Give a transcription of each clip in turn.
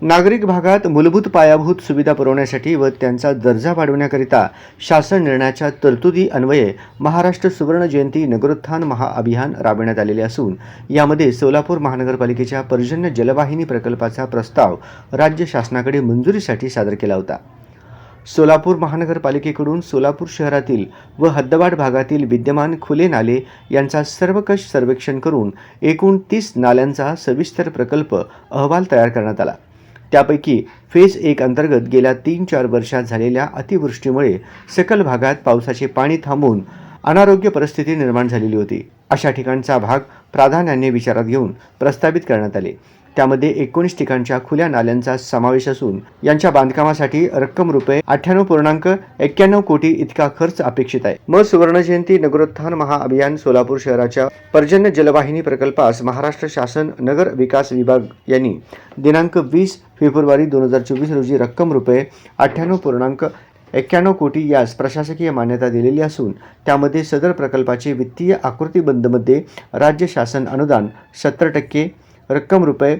नागरिक भागात मूलभूत पायाभूत सुविधा पुरवण्यासाठी व त्यांचा दर्जा वाढवण्याकरिता शासन निर्णयाच्या तरतुदी अन्वये महाराष्ट्र सुवर्ण जयंती नगरोत्थान महाअभियान राबविण्यात आलेले असून यामध्ये सोलापूर महानगरपालिकेच्या पर्जन्य जलवाहिनी प्रकल्पाचा प्रस्ताव राज्य शासनाकडे मंजुरीसाठी सादर केला होता। सोलापूर महानगरपालिकेकडून सोलापूर शहरातील व हद्दवाढ भागातील विद्यमान खुले नाले यांचा सर्वकष सर्वेक्षण करून एकूण 30 नाल्यांचा सविस्तर प्रकल्प अहवाल तयार करण्यात आला। त्यापैकी फेज 1 अंतर्गत गेल्या 3-4 वर्षात झालेल्या अतिवृष्टीमुळे सकल भागात पावसाचे पाणी थांबून अनारोग्य परिस्थिती निर्माण झालेली होती। अशा ठिकाणचा भाग प्राधान्याने विचारात घेऊन प्रस्तावित करण्यात आले। त्यामध्ये 19 ठिकाणच्या खुल्या नाल्यांचा समावेश असून यांच्या बांधकामासाठी रक्कम रुपये 98.91 कोटी इतका खर्च अपेक्षित आहे। म सुवर्ण जयंती नगरोत्थान महाअभियान सोलापूर शहराच्या पर्जन्य जलवाहिनी प्रकल्पास महाराष्ट्र शासन नगर विकास विभाग यांनी दिनांक 20 फेब्रुवारी 2024 रोजी रक्कम रुपये 98.91 कोटी यास प्रशासकीय मान्यता दिलेली असून त्यामध्ये सदर प्रकल्पाचे वित्तीय आकृतीबंधमध्ये राज्य शासन अनुदान 70%, रक्कम रुपये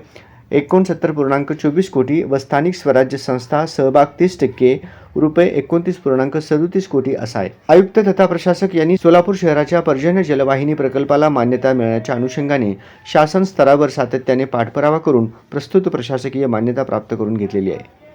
69.24 कोटी व स्थानिक स्वराज्य संस्था सहभाग 30%, रुपये 29.37 कोटी असा आहे। आयुक्त तथा प्रशासक यांनी सोलापूर शहराच्या पर्जन्य जलवाहिनी प्रकल्पाला मान्यता मिळण्याच्या अनुषंगाने शासन स्तरावर सातत्याने पाठपुरावा करून प्रस्तुत प्रशासकीय मान्यता प्राप्त करून घेतलेली आहे।